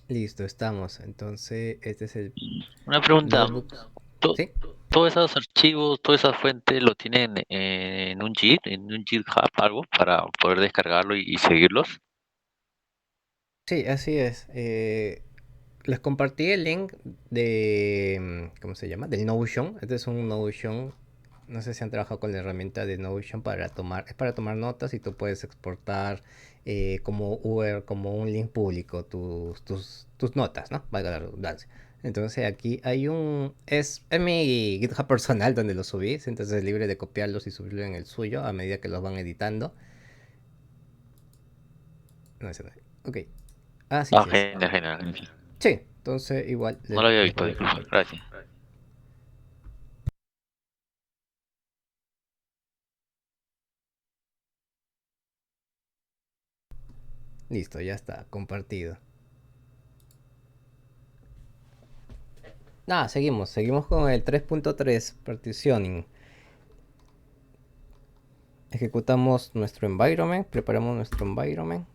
Listo, estamos. Entonces, este es el Una pregunta, notebook. ¿to- ¿Sí? ¿todos esos archivos, todas esas fuentes lo tienen en un Git, en un GitHub, algo, para poder descargarlo y seguirlos? Sí, así es. Les compartí el link de, ¿cómo se llama? Del Notion. Este es un Notion. No sé si han trabajado con la herramienta de Notion para tomar, es para tomar notas y tú puedes exportar como como un link público tus notas, ¿no? Valga la redundancia. Entonces aquí hay es mi GitHub personal donde lo subí, entonces es libre de copiarlos y subirlo en el suyo a medida que los van editando. No, ese no es. Ok. Ah, sí, Ah, sí es. genial, genial, genial. Sí, entonces igual No lo había les visto, voy a disculpa, compartir. gracias. Listo, ya está, compartido. Nada, seguimos con el 3.3, partitioning. Ejecutamos nuestro environment, preparamos nuestro environment.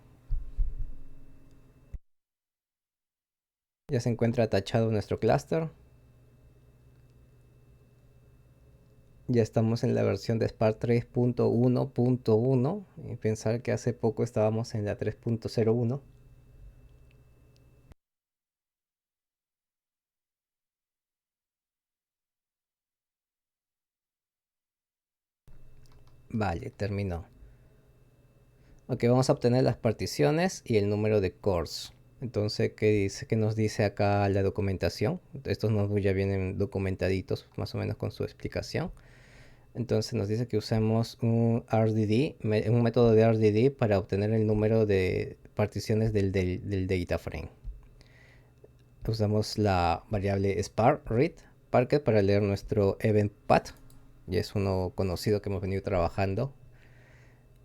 Ya se encuentra tachado nuestro cluster. Ya estamos en la versión de Spark 3.1.1. Y pensar que hace poco estábamos en la 3.01. Vale, terminó. Ok, vamos a obtener las particiones y el número de cores. Entonces, ¿qué nos dice acá la documentación? Estos notebooks ya vienen documentaditos, más o menos con su explicación. Entonces nos dice que usemos un RDD, un método de RDD para obtener el número de particiones del data frame. Usamos la variable spark read Parquet para leer nuestro event path, y es uno conocido que hemos venido trabajando.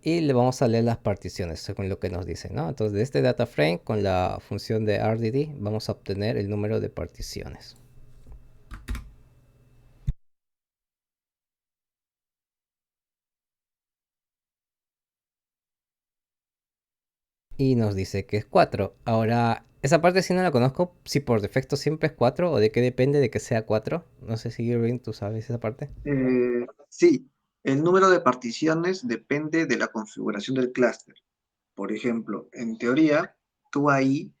Y le vamos a leer las particiones según lo que nos dice, ¿no? Entonces de este data frame con la función de RDD vamos a obtener el número de particiones. Y nos dice que es 4. Ahora, esa parte sí no la conozco, si por defecto siempre es 4 o de qué depende de que sea 4. No sé si Irving, tú sabes esa parte. Sí, el número de particiones depende de la configuración del clúster. Por ejemplo, en teoría, tú ahí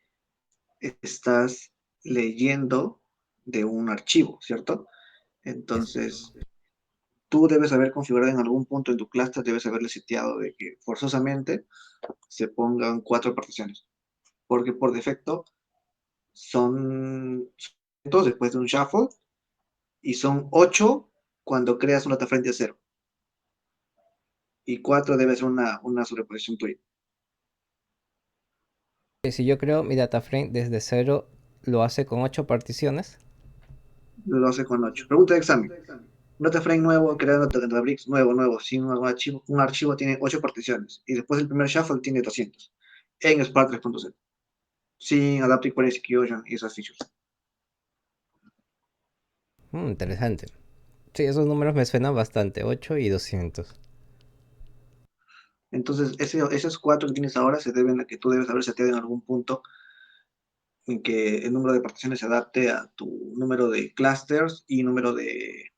estás leyendo de un archivo, ¿cierto? Es- Entonces, tú debes haber configurado en algún punto en tu clúster, debes haberle seteado de que forzosamente se pongan 4 particiones, porque por defecto son dos después de un shuffle y son 8 cuando creas un data frame de cero y 4 debe ser una sobreposición tuya. Si yo creo mi data frame desde cero, lo hace con 8 particiones. Lo hace con 8. Pregunta de examen. Un data frame nuevo, creado en Databricks, nuevo, sin un archivo tiene 8 particiones y después el primer shuffle tiene 200 en Spark 3.0, sin Adaptive Query Execution y esas features. Interesante. Sí, esos números me suenan bastante, 8 y 200. Entonces, esos 4 que tienes ahora se deben a que tú debes haber seteado en algún punto en que el número de particiones se adapte a tu número de clusters y número de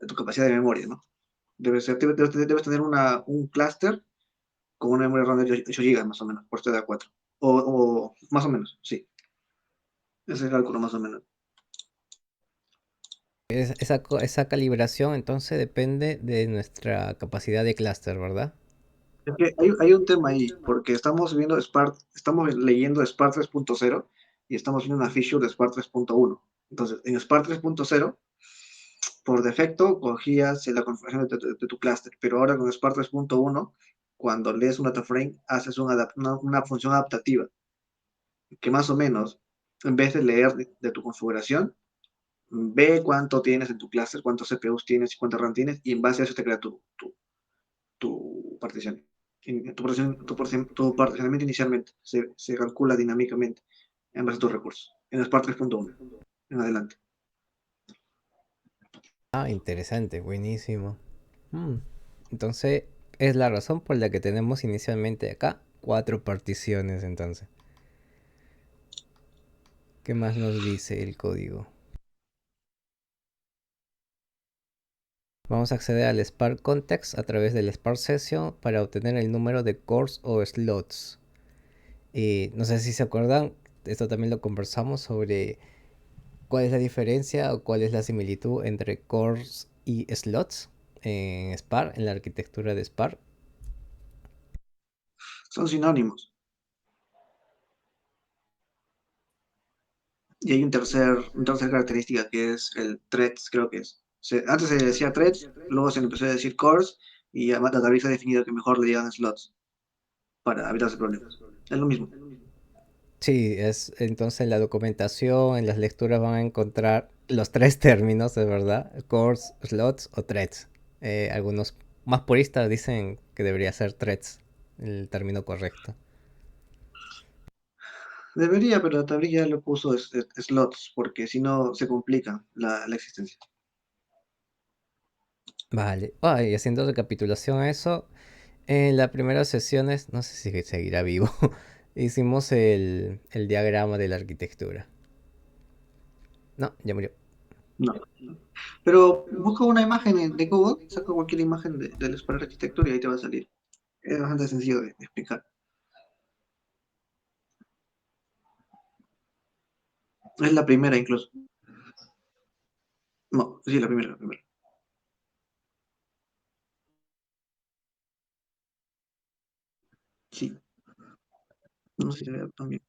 tu capacidad de memoria, ¿no? Debes tener un cluster con una memoria RAM de 8 GB más o menos, por este de A4. O más o menos, sí. Ese cálculo más o menos. Esa calibración entonces depende de nuestra capacidad de clúster, ¿verdad? Es que hay un tema ahí, porque estamos leyendo Spark 3.0 y estamos viendo una feature de Spark 3.1. Entonces, en Spark 3.0, por defecto, cogías la configuración de tu clúster, pero ahora con Spark 3.1, cuando lees un dataframe, haces una función adaptativa, que más o menos, en vez de leer de tu configuración, ve cuánto tienes en tu clúster, cuántos CPUs tienes y cuánta RAM tienes, y en base a eso te crea tu partición. Tu particionamiento inicialmente se calcula dinámicamente en base a tus recursos. En Spark 3.1 en adelante. Ah, interesante, buenísimo. Mm, Entonces, es la razón por la que tenemos inicialmente acá 4 particiones entonces. ¿Qué más nos dice el código? Vamos a acceder al Spark Context a través del Spark Session para obtener el número de cores o slots. No sé si se acuerdan, esto también lo conversamos sobre cuál es la diferencia o cuál es la similitud entre cores y slots en Spark, en la arquitectura de Spark. Son sinónimos. Y hay una tercera característica que es el threads, creo que es. Antes se decía threads, luego se le empezó a decir cores y ya Databricks ha definido que mejor le digan slots para evitarse problemas. Es lo mismo. Sí, es entonces en la documentación, en las lecturas van a encontrar los tres términos, de verdad, cores, slots o threads. Algunos más puristas dicen que debería ser threads, el término correcto. Debería, pero Databricks ya le puso slots, porque si no se complica la existencia. Vale, y haciendo recapitulación a eso, en las primeras sesiones, no sé si seguirá vivo, hicimos el diagrama de la arquitectura. No, ya murió. No. Pero busca una imagen de Google, saca cualquier imagen del Spark Architecture y ahí te va a salir. Es bastante sencillo de explicar. Es la primera incluso. No, sí, la primera, la primera. Sí, no sé si se ve también.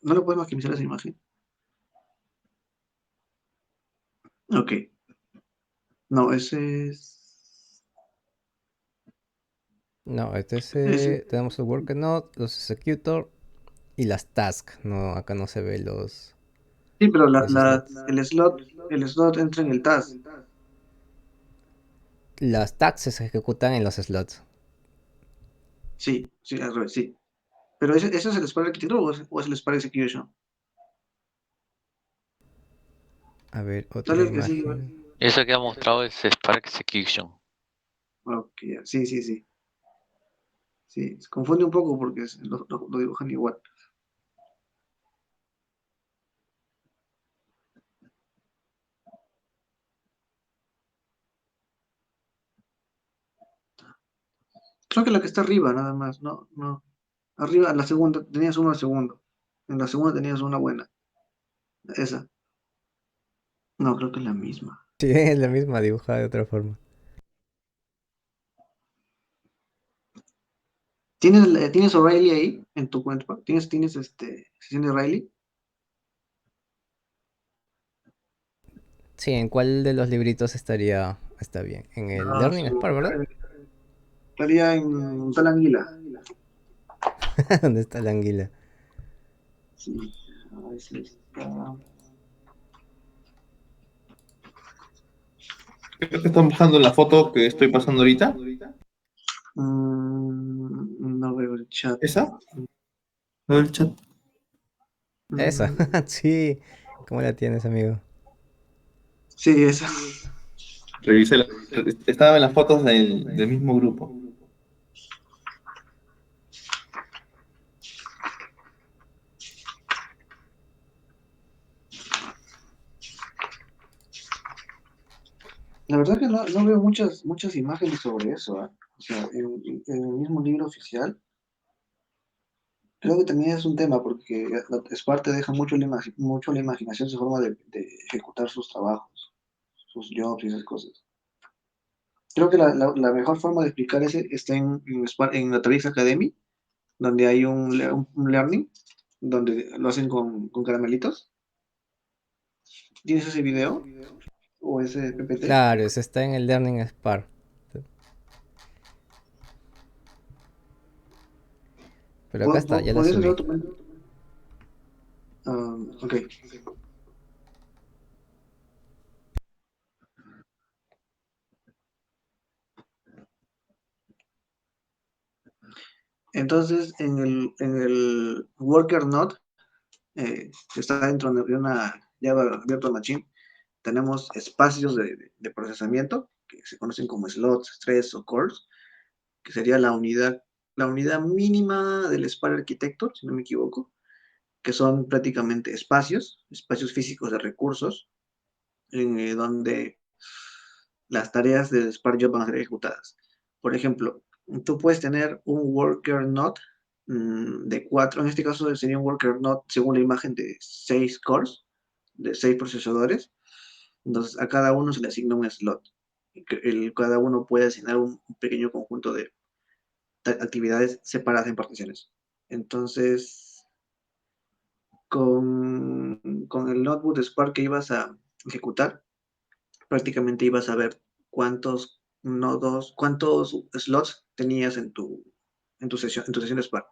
¿No lo puedes maximizar esa imagen? Ok. No, ese es... No, este es, Ese. tenemos el worker node, los executor y las tasks. No, acá no se ve Sí, pero los slots. el slot entra en el task. Las tasks se ejecutan en los slots. Sí, sí, al revés, sí. Pero ¿ese es el Spark Architecture o es el Spark Execution? A ver, otra Dale el que sigue. imagen. Eso que ha mostrado es Spark Execution. Ok, sí, sí, sí. Sí, se confunde un poco porque lo dibujan igual. Creo que la que está arriba, nada más. No, no. Arriba, en la segunda, tenías uno al segundo. En la segunda tenías una buena. Esa. No, creo que es la misma. Sí, es la misma dibujada de otra forma. ¿Tienes O'Reilly ahí en tu cuenta? ¿Tienes sesión de O'Reilly? Sí, ¿en cuál de los libritos está bien? En el Ah, Learning Spark, ¿verdad? estaría en tal anguila. ¿Dónde está la anguila? Sí. A ver si está. Creo que están buscando la foto que estoy pasando ahorita. No veo el chat. ¿Esa? ¿No el chat? Esa, Mm, sí. ¿Cómo la tienes, amigo? sí, esa. Revisé estaba en las fotos del mismo grupo. La verdad que no veo muchas imágenes sobre eso, ¿ah? O sea, en el mismo libro oficial, creo que también es un tema porque Spark te deja mucho la imaginación su forma de ejecutar sus trabajos, sus jobs y esas cosas. Creo que la mejor forma de explicar ese está en Databricks Academy, donde hay un learning, donde lo hacen con caramelitos. ¿Tienes ese video o ese PPT? Claro, ese está en el Learning Spark. Pero acá está, ya la ¿Podrías hacer subí. otro? Ok. Entonces, en el worker node, que está dentro de una Java Virtual Machine, tenemos espacios de procesamiento que se conocen como slots, threads o cores, que sería la unidad mínima del Spark Architecture, si no me equivoco. que son prácticamente espacios físicos de recursos, donde las tareas del Spark Job van a ser ejecutadas. Por ejemplo, tú puedes tener un worker node de 4, en este caso sería un worker node según la imagen de 6 cores, de 6 procesadores. Entonces a cada uno se le asigna un slot. Cada uno puede asignar un pequeño conjunto de actividades separadas en particiones. Entonces, con el notebook de Spark que ibas a ejecutar, prácticamente ibas a ver cuántos nodos, cuántos slots tenías en tu sesión de Spark.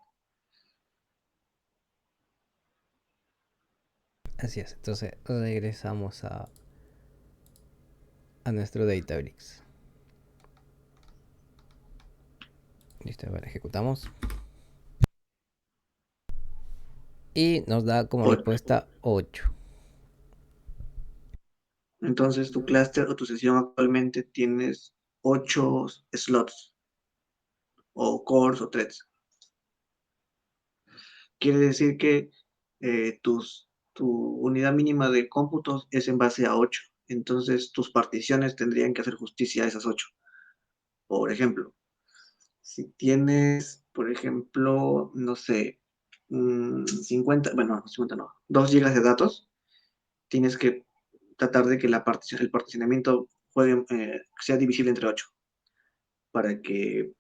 Así es, entonces regresamos a nuestro Databricks. Listo, a ver, ejecutamos. Y nos da como Ocho. respuesta 8. Entonces, tu clúster o tu sesión actualmente tienes 8 slots o cores o threads. Quiere decir que tu unidad mínima de cómputos es en base a 8. Entonces, tus particiones tendrían que hacer justicia a esas 8. Por ejemplo, si tienes, por ejemplo, no sé, 50, bueno, no, 50 no, 2 gigas de datos, tienes que tratar de que el particionamiento sea divisible entre 8, para que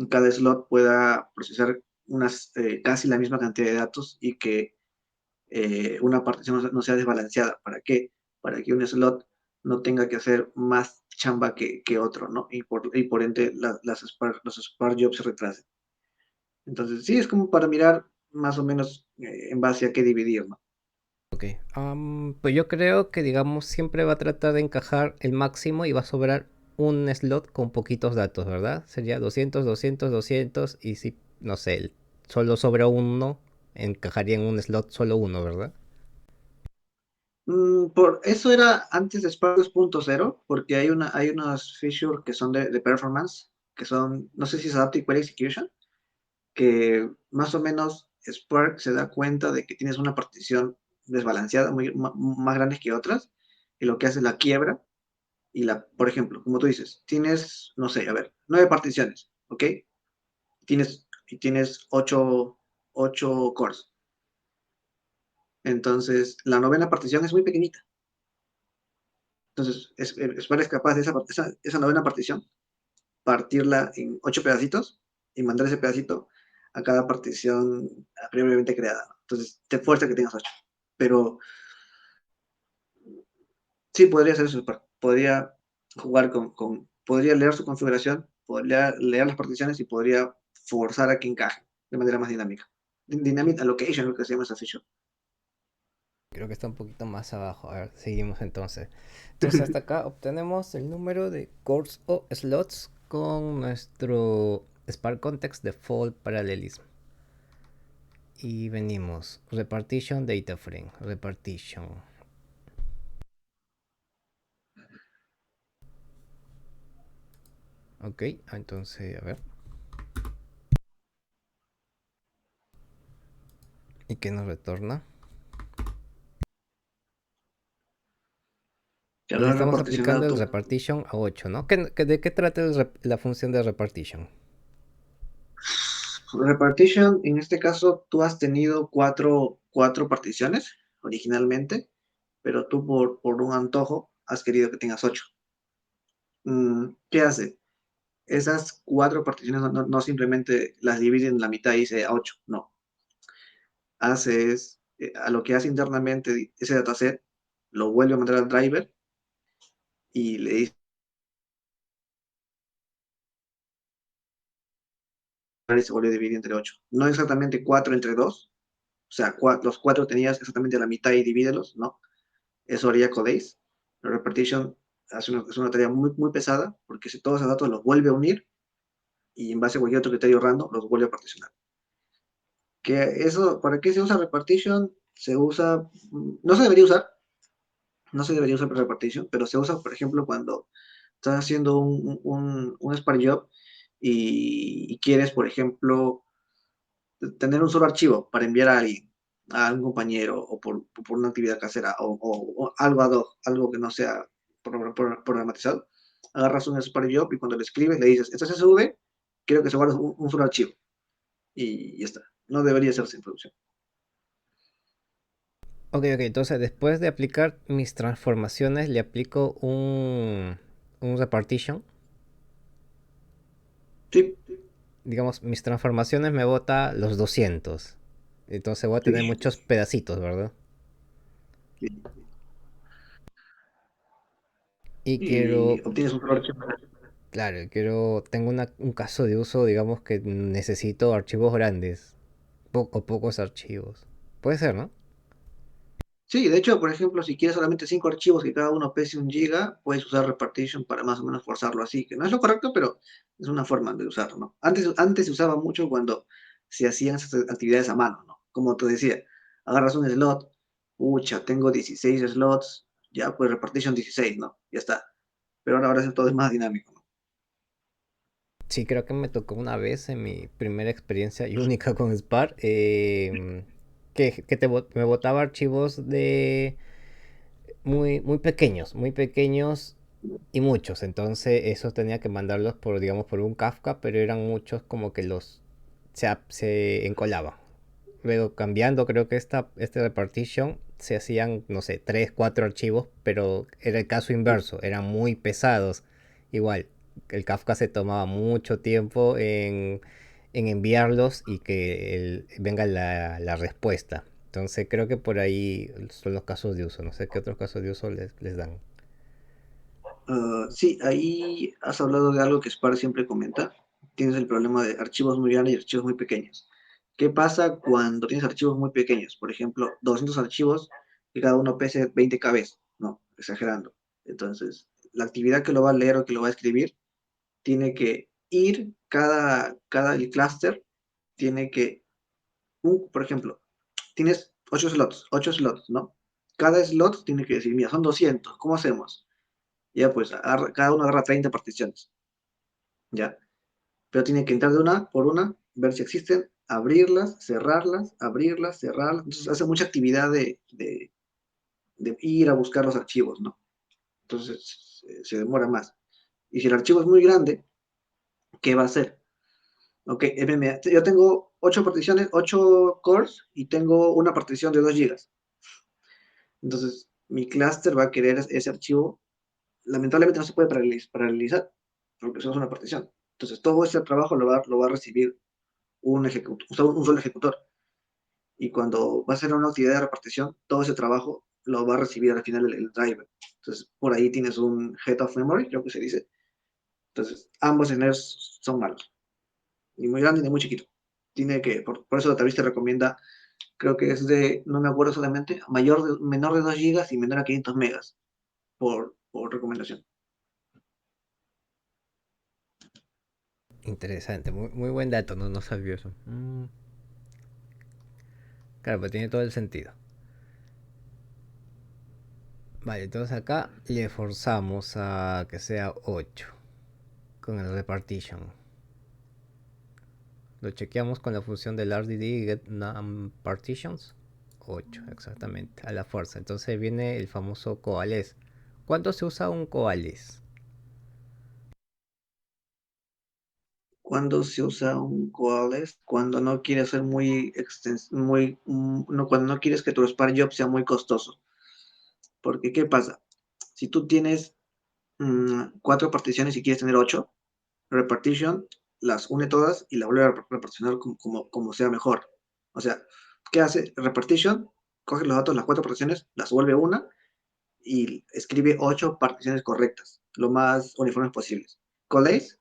cada slot pueda procesar casi la misma cantidad de datos y que una partición no sea desbalanceada. ¿Para qué? Para que un slot no tenga que hacer más chamba que otro, ¿no? Y por ende los Spark Jobs se retrasen. Entonces, sí, es como para mirar más o menos en base a qué dividir, ¿no? Ok. Pues yo creo que, digamos, siempre va a tratar de encajar el máximo y va a sobrar un slot con poquitos datos, ¿verdad? Sería 200, 200, 200 y si, no sé, solo sobra uno, encajaría en un slot solo uno, ¿verdad? Por eso era antes de Spark 2.0, porque hay unos features que son de performance, que son, no sé si es Adaptive Query Execution, que más o menos Spark se da cuenta de que tienes una partición desbalanceada, más grande que otras, y lo que hace es la quiebra, por ejemplo, como tú dices, tienes, no sé, a ver, 9 particiones, ¿ok? Y tienes 8 cores. Entonces, la novena partición es muy pequeñita. Entonces, Spark es capaz de esa novena partición partirla en 8 pedacitos y mandar ese pedacito a cada partición previamente creada, ¿no? Entonces, te fuerza que tengas 8. Pero sí podría hacer eso. Podría jugar podría leer su configuración, podría leer las particiones y podría forzar a que encaje de manera más dinámica. Dynamic Allocation es lo que se llama esa feature. Creo que está un poquito más abajo. A ver, seguimos entonces. Entonces hasta acá obtenemos el número de cores o slots con nuestro Spark Context Default Parallelism. Y venimos. Repartition Data Frame. Repartition. Ok, entonces, a ver. ¿Y qué nos retorna? Que Y habrá estamos aplicando reparticionado el tu repartition a 8, ¿no? ¿De qué trata la función de repartition? repartition. En este caso, tú has tenido cuatro particiones originalmente, pero tú por un antojo has querido que tengas 8. ¿Qué hace? Esas 4 particiones no simplemente las divide en la mitad y dice 8, no. A lo que hace internamente ese dataset, lo vuelve a mandar al driver y le dice y se vuelve a dividir entre 8. No exactamente 4 entre 2, o sea, los 4 tenías exactamente la mitad y divídelos, no. Eso haría Codeice. La repartition es una tarea muy, muy pesada, porque si todos esos datos los vuelve a unir y en base a cualquier otro criterio random los vuelve a particionar. ¿Para qué se usa repartition? No se debería usar, no se debería usar para repartition, pero se usa, por ejemplo, cuando estás haciendo un Spark Job y quieres, por ejemplo, tener un solo archivo para enviar a alguien. a un compañero o por una actividad casera o algo ad hoc, algo que no sea programatizado, agarras un Spark Job y cuando le escribes le dices, esto es SV, quiero que se guarde un solo archivo y ya está. No debería hacerse en producción. Ok, ok, entonces después de aplicar mis transformaciones le aplico un repartition. Sí, Digamos, mis transformaciones me bota los 200. Entonces voy a tener sí, muchos pedacitos, ¿verdad? sí. Y Y quiero, obtienes un solo archivo. claro, tengo un caso de uso, digamos que necesito archivos grandes, o pocos archivos. Puede ser, ¿no? Sí, de hecho, por ejemplo, si quieres solamente 5 archivos que cada uno pese 1 GB, puedes usar repartition para más o menos forzarlo así, que no es lo correcto, pero es una forma de usarlo, ¿no? Antes se usaba mucho cuando se hacían esas actividades a mano, ¿no? Como te decía, agarras un slot, pucha, tengo 16 slots, ya, pues repartition 16, ¿no? Ya está. Pero ahora todo es más dinámico, ¿no? Sí, creo que me tocó una vez en mi primera experiencia y única con Spark, me botaba archivos de muy pequeños y muchos. Entonces esos tenía que mandarlos por, digamos, por un Kafka, pero eran muchos como que se encolaban. Luego cambiando, creo que este repartition se hacían, no sé, 3 4 archivos, pero era el caso inverso, eran muy pesados. Igual, el Kafka se tomaba mucho tiempo en enviarlos y que venga la respuesta. Entonces creo que por ahí son los casos de uso. No sé qué otros casos de uso les dan. Sí, ahí has hablado de algo que Spark siempre comenta. Tienes el problema de archivos muy grandes y archivos muy pequeños. ¿Qué pasa cuando tienes archivos muy pequeños? Por ejemplo, 200 archivos y cada uno pese 20 KB, no, exagerando. Entonces, la actividad que lo va a leer o que lo va a escribir tiene que ir, cada el clúster tiene que, por ejemplo, tienes 8 slots, ¿no? Cada slot tiene que decir, mira, son 200, ¿cómo hacemos? Ya pues cada uno agarra 30 particiones, ya. Pero tiene que entrar de una por una, ver si existen, abrirlas, cerrarlas. Entonces hace mucha actividad de ir a buscar los archivos, ¿no? Entonces se demora más. Y si el archivo es muy grande, ¿qué va a hacer? Ok, yo tengo 8 particiones, 8 cores y tengo una partición de 2 gigas. Entonces mi clúster va a querer ese archivo. Lamentablemente no se puede paralelizar porque eso es una partición. Entonces todo ese trabajo lo va a recibir un solo ejecutor. Y cuando va a ser una actividad de repartición, todo ese trabajo lo va a recibir al final el driver. Entonces, por ahí tienes un head of memory, creo que se dice. Entonces, ambos escenarios son malos, ni muy grande ni muy chiquito. Por eso Database te recomienda, creo que es de, no me acuerdo solamente, menor de 2 gigas y menor a 500 megas por recomendación. Interesante, muy buen dato, no sabía eso. Claro, pues tiene todo el sentido. Vale, entonces acá le forzamos a que sea 8 con el repartition. Lo chequeamos con la función del RDD get num partitions. 8 exactamente, a la fuerza. Entonces viene el famoso coalesce. ¿Cuándo se usa un coalesce? Cuando se usa un coalesce, cuando no quieres ser cuando no quieres que tu Spark Job sea muy costoso. Porque, ¿qué pasa? Si tú tienes 4 particiones y quieres tener 8, repartition las une todas y la vuelve a reparticionar como sea mejor. O sea, ¿qué hace? Repartition coge los datos, las 4 particiones, las vuelve una y escribe 8 particiones correctas, lo más uniformes posibles. Coalesce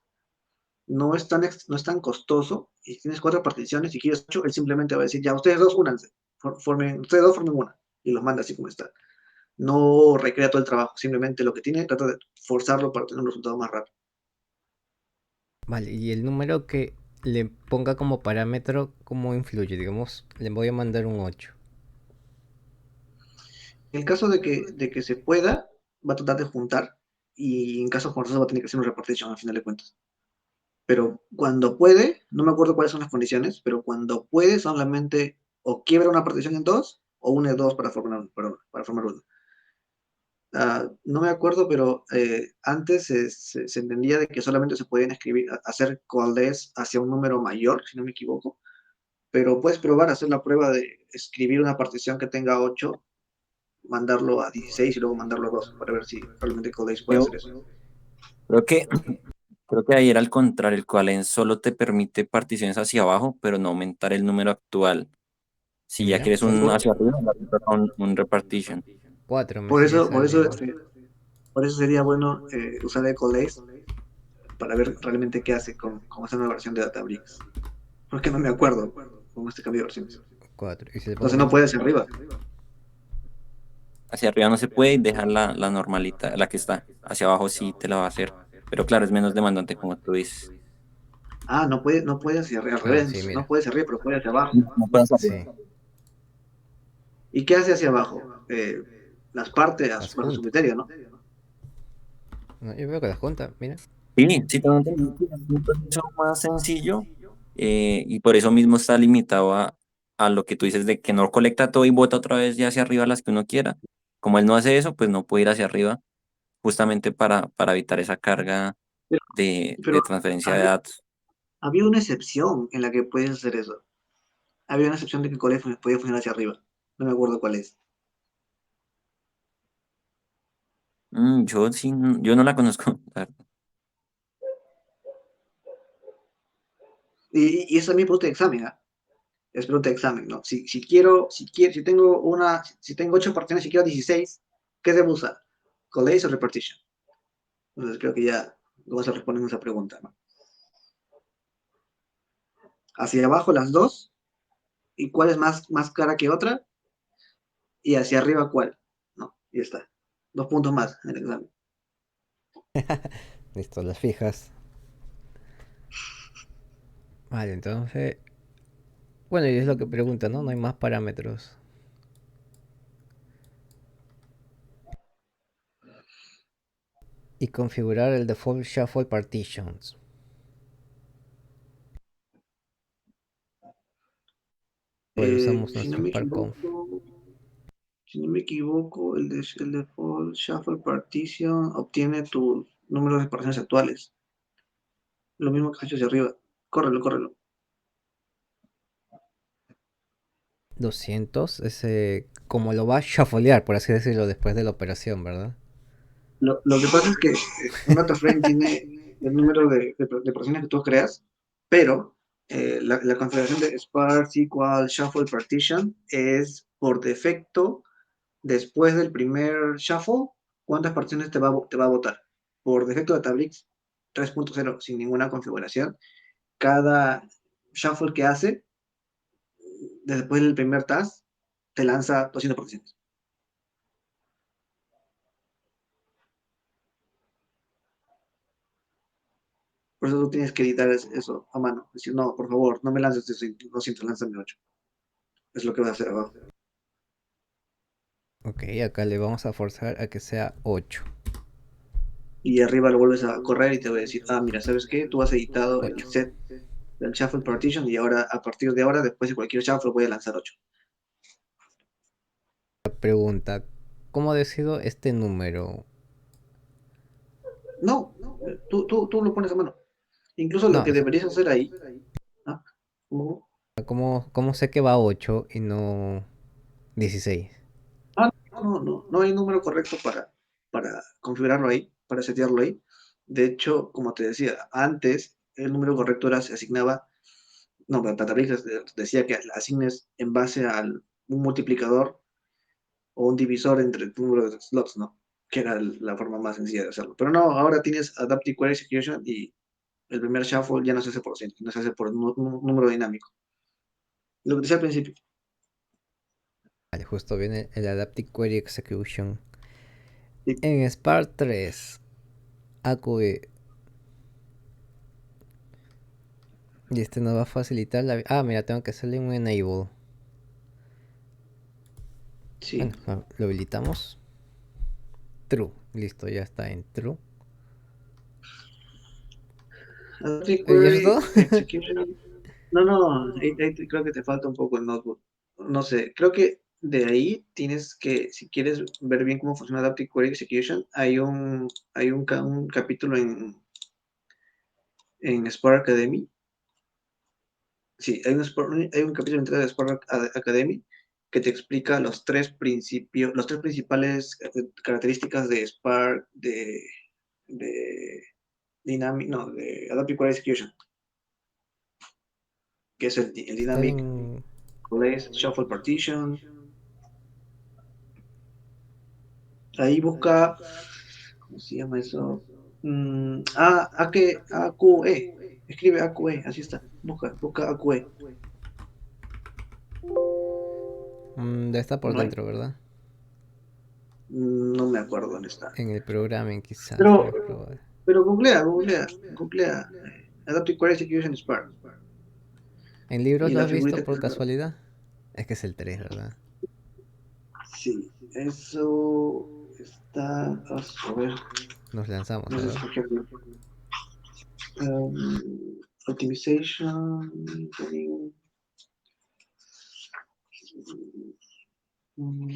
no es tan costoso y si tienes 4 particiones y quieres 8, él simplemente va a decir, ya, ustedes dos únanse, ustedes dos formen una y los manda así como está. No recrea todo el trabajo, simplemente lo que tiene, trata de forzarlo para tener un resultado más rápido. Vale, y el número que le ponga como parámetro, ¿cómo influye? Digamos, le voy a mandar un 8. En el caso de que se pueda, va a tratar de juntar y en caso forzoso va a tener que hacer un repartition al final de cuentas. Pero cuando puede, no me acuerdo cuáles son las condiciones, pero cuando puede solamente o quiebra una partición en dos, o une dos para formar una. No me acuerdo, pero antes se entendía de que solamente se podían hacer coalesce hacia un número mayor, si no me equivoco, pero puedes probar a hacer la prueba de escribir una partición que tenga 8, mandarlo a 16 y luego mandarlo a 2 para ver si realmente coalesce puede Yo hacer eso. creo que, creo que ahí era al contrario, el Coalen solo te permite particiones hacia abajo, pero no aumentar el número actual. Si ya Mira, quieres solo un hacia arriba, le aplicas un repartition. 4 me Por sigue eso, por eso, saliendo. por eso sería bueno usar el coalesce para ver realmente qué hace con esa nueva versión de Databricks. Porque no me acuerdo con este cambio de versiones. 4. Y si le pongo Entonces no 20. puede hacia arriba. Hacia arriba no se puede y dejar la normalita, la que está. Hacia abajo sí te la va a hacer. Pero claro, es menos demandante como tú dices. No puede hacia arriba, al Ah, revés. sí, Entonces, no mira. puede hacia arriba, pero puede hacia abajo. No puedes hacer. Sí, ¿Y qué hace hacia abajo? Las partes las bajo su juntas. criterio, ¿no? No, yo veo que las juntas, mira. Sí, sí, tengo entendido que es un proceso más sencillo y por eso mismo está limitado a lo que tú dices de que no colecta todo y bota otra vez ya hacia arriba las que uno quiera. Como él no hace eso, pues no puede ir hacia arriba justamente para evitar esa carga Pero, de pero transferencia de había, datos. había una excepción en la que puedes hacer eso. Había una excepción de que el colegio podía funcionar hacia arriba. No me acuerdo cuál es. Yo sí, yo no la conozco. La verdad. Y eso también es pregunta de examen, ¿ah? Es pregunta de examen, ¿no? Si tengo 8 particiones y quiero 16, ¿qué debo usar? ¿Collage o repartition? Entonces creo que ya vamos a responder esa pregunta, ¿no? Hacia abajo las dos, y cuál es más cara que otra, y hacia arriba cuál, ¿no? Y ya está. 2 puntos más en el examen. Listo, las fijas. Vale, entonces. Bueno, y es lo que pregunta, ¿no? No hay más parámetros. Y configurar el default shuffle partitions. Pues usamos Si no nuestro me parconf. equivoco, el default shuffle partition obtiene tus números de particiones actuales. Lo mismo que has hecho hacia arriba. Córrelo. 200, ese. Como lo va a shufflear, por así decirlo, después de la operación, ¿verdad? Lo que pasa es que un data frame tiene el número de particiones que tú creas, pero la configuración de sparse equal shuffle partition es por defecto, después del primer shuffle, ¿cuántas particiones te va a botar? Por defecto de Databricks 3.0, sin ninguna configuración, cada shuffle que hace, después del primer task, te lanza 200 particiones. Por eso tú tienes que editar eso a mano. Decir, no, por favor, no me lances 200, lánzame 8. Es lo que vas a hacer abajo. Ok, acá le vamos a forzar a que sea 8. Y arriba lo vuelves a correr y te voy a decir, mira, ¿sabes qué? Tú has editado el 8. set del shuffle partition y ahora, a partir de ahora, después de cualquier shuffle, voy a lanzar 8. Pregunta, ¿cómo decido este número? No, tú lo pones a mano. Incluso lo No, que deberías hacer ahí, ¿ah? ¿Cómo? ¿cómo sé que va 8 y no 16? No hay número correcto para configurarlo ahí, para setearlo ahí. De hecho, como te decía, antes el número correcto se asignaba, no, pero Databricks decía que asignes en base a un multiplicador o un divisor entre el número de slots, ¿no? Que era la forma más sencilla de hacerlo. Pero no, ahora tienes Adaptive Query Execution y el primer shuffle ya no se hace por ciento, no se hace por un número dinámico. Lo que decía al principio. Vale, justo viene el Adaptive Query Execution. Sí, En Spark 3, AQE. Y este nos va a facilitar la... Ah, mira, tengo que hacerle un enable. sí. Bueno, lo habilitamos. True. Listo, ya está en true. Adaptive ¿Y eso es Query todo? Execution. No, ahí creo que te falta un poco el notebook. no sé, creo que de ahí tienes que, si quieres ver bien cómo funciona Adaptive Query Execution, un capítulo en Spark Academy. Sí, hay un capítulo entero de Spark Academy que te explica los tres principales características de Spark, de Dynamic, no, de Adaptive Query Execution, que es el Está Dynamic en... Place Shuffle Partition. Ahí busca, ¿cómo se llama eso? AQE. Escribe AQE, así está. Busca AQE. debe estar por ¿No hay? dentro, ¿verdad? No me acuerdo dónde está. En el programming quizás, Pero, lo más probable. pero googlea. Adaptive Query Execution Spark. ¿En libros Y lo la has visto figurita que por está. casualidad? Es que es el 3, ¿verdad? Sí, eso está. A ver, Nos lanzamos, no a sé si ver. Optimization.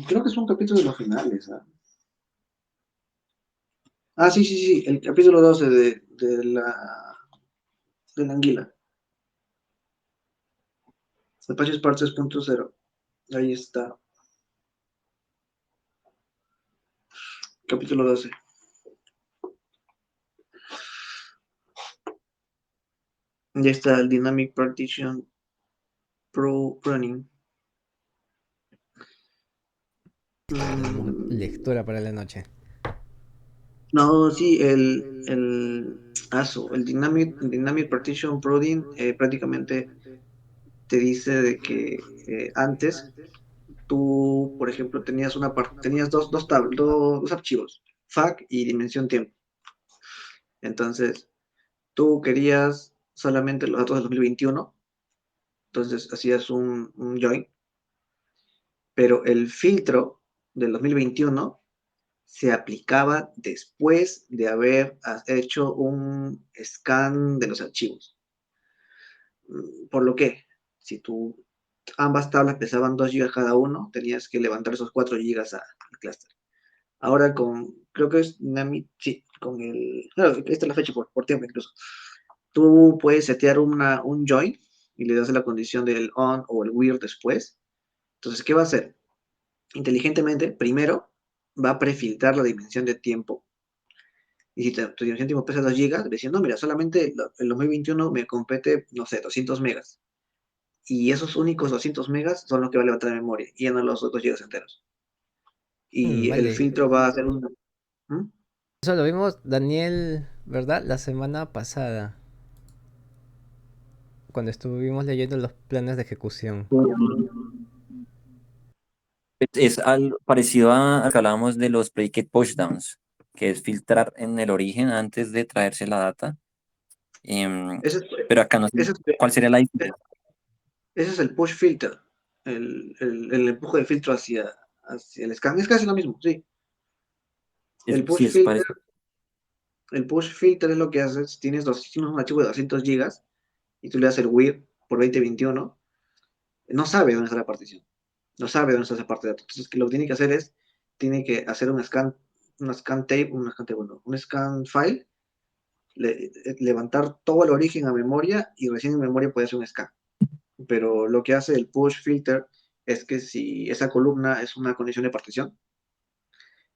Creo que es un capítulo de los finales. Sí, el capítulo 12 de la anguila. Apache Spark 3.0. Ahí está. Capítulo 12. Ya está el Dynamic Partition Pro Running. Tenemos lectura para la noche. No, sí, el Dynamic Partition Prodding prácticamente te dice de que antes tú, por ejemplo, tenías dos archivos, FAC y dimensión tiempo. Entonces, tú querías solamente los datos del 2021, entonces hacías un join, pero el filtro del 2021 se aplicaba después de haber hecho un scan de los archivos. Por lo que, si ambas tablas pesaban 2 GB cada uno, tenías que levantar esos 4 GB al clúster. Ahora creo que es Nami, sí, claro, esta es la fecha por tiempo incluso. Tú puedes setear un join y le das la condición del on o el weird después. Entonces, ¿qué va a hacer? Inteligentemente, primero, va a prefiltrar la dimensión de tiempo. Y si tu dimensión de tiempo pesa 2 GB, diciendo, no, mira, solamente el 2021 me compete, no sé, 200 megas. Y esos únicos 200 megas son los que va a levantar de memoria, y ya no los otros gigas enteros. Y el Vale. filtro va a hacer ¿Mm? Eso lo vimos, Daniel, ¿verdad? La semana pasada, cuando estuvimos leyendo los planes de ejecución. Es algo parecido a que hablábamos de los predicate pushdowns, que es filtrar en el origen antes de traerse la data. Ese, Pero acá no sé ese, cuál sería la es, diferencia. ese es el push filter, el empuje de filtro hacia el scan. Es casi lo mismo, sí. El Sí, push es filter, parecido. el push filter es lo que haces, tienes un archivo de 200 gigas y tú le das el WIR por 2021, no sabe dónde está la partición, no sabe dónde está esa parte de datos. Entonces, lo que tiene que hacer es, tiene que hacer un scan file, levantar todo el origen a memoria y recién en memoria puede hacer un scan. Pero lo que hace el push filter es que si esa columna es una condición de partición,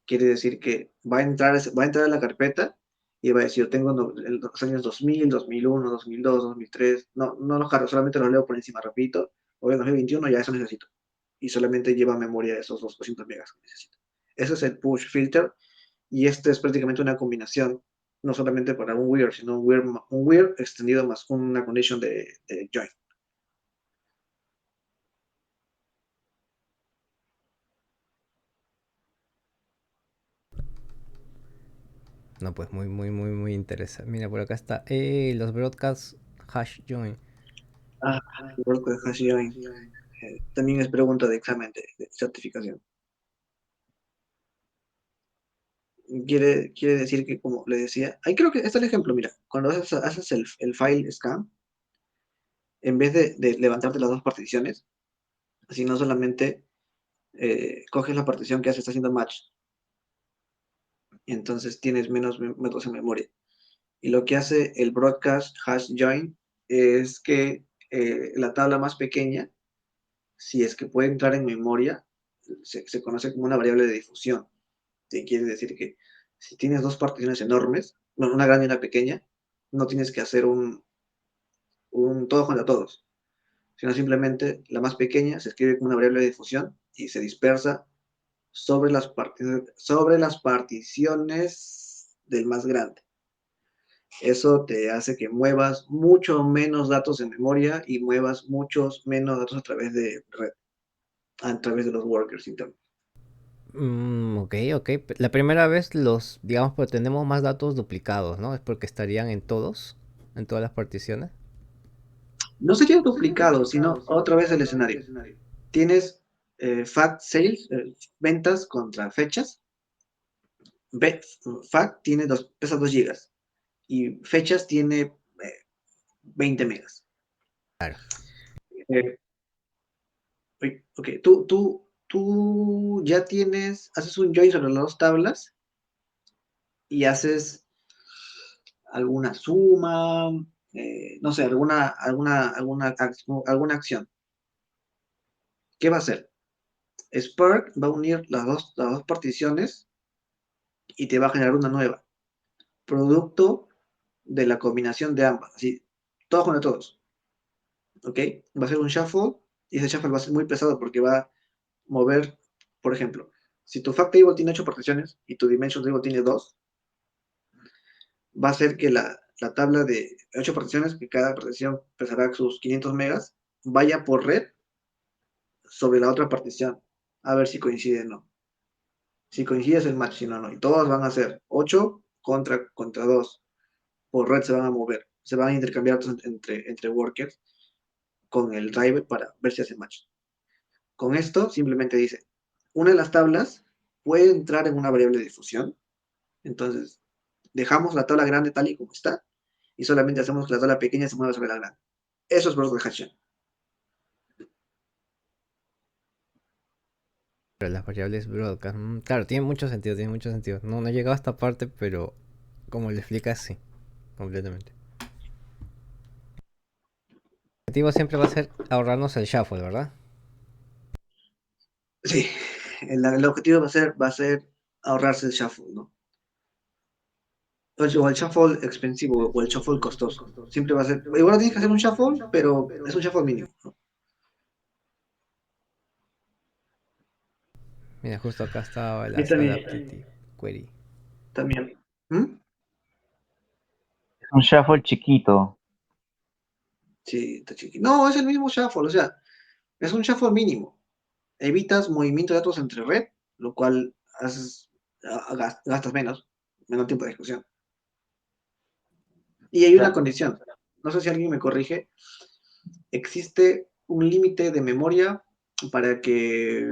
quiere decir que va a entrar a la carpeta y va a decir, yo tengo los años 2000, 2001, 2002, 2003, no los cargo, solamente los leo por encima, repito, o en 2021 ya eso necesito. Y solamente lleva memoria esos 200 megas que necesito. Ese es el push filter y este es prácticamente una combinación, no solamente para un weird, sino un weird extendido más una condition de join. No, pues muy interesante. Mira, por acá está. Los broadcast hash join. Igual que hash join. También es pregunta de examen de certificación. Quiere decir que, como le decía, ahí creo que este es el ejemplo, mira, cuando haces el file scan, en vez de levantarte las dos particiones, Así no solamente coges la partición que ya se está haciendo match, y entonces tienes menos métodos en memoria. Y lo que hace el broadcast hash join es que la tabla más pequeña, si es que puede entrar en memoria, se conoce como una variable de difusión. ¿Sí? Quiere decir que si tienes dos particiones enormes, bueno, una grande y una pequeña, no tienes que hacer un todos contra todos, sino simplemente la más pequeña se escribe como una variable de difusión y se dispersa sobre las particiones del más grande. Eso te hace que muevas mucho menos datos en memoria y muevas muchos menos datos a través de red, a través de los workers internos. Ok, ok. La primera vez digamos, pues tenemos más datos duplicados, ¿no? Es porque estarían en todas las particiones. No sería duplicado, sino otra vez el escenario. Tienes fact sales, ventas contra fechas. Fact tiene pesa 2 gigas y fechas tiene 20 megas. Claro. Eh, ok, tú ya haces un join sobre las dos tablas y haces alguna suma, no sé, alguna acción. ¿Qué va a hacer? Spark va a unir las dos particiones y te va a generar una nueva, producto de la combinación de ambas, así, todos contra todos, ¿ok? Va a ser un shuffle y ese shuffle va a ser muy pesado porque va a mover, por ejemplo, si tu fact table tiene 8 particiones y tu dimension table tiene 2, va a ser que la tabla de 8 particiones, que cada partición pesará sus 500 megas, vaya por red sobre la otra partición, a ver si coincide o no. Si coincide es el match, si no, no. Y todos van a ser 8 contra 2. Por red se van a mover. Se van a intercambiar entre workers con el driver para ver si hace match. Con esto simplemente dice, una de las tablas puede entrar en una variable de difusión. Entonces, dejamos la tabla grande tal y como está y solamente hacemos que la tabla pequeña se mueva sobre la grande. Eso es broker hashing. Pero las variables broadcast. Claro, tiene mucho sentido, tiene mucho sentido. No, no he llegado a esta parte, pero como le explicas, sí, completamente. El objetivo siempre va a ser ahorrarnos el shuffle, ¿verdad? Sí, el objetivo va a ser ahorrarse el shuffle, ¿no? O el shuffle expensivo o el shuffle costoso. Siempre va a ser. Igual tienes que hacer un shuffle, pero es un shuffle mínimo, ¿no? Mira, justo acá estaba Y las también. adaptive query. También. ¿Mm? Es un shuffle chiquito. Sí, está chiquito. No, es el mismo shuffle, o sea, es un shuffle mínimo. Evitas movimiento de datos entre red, lo cual gastas menos tiempo de ejecución. Y hay una condición. No sé si alguien me corrige. Existe un límite de memoria para que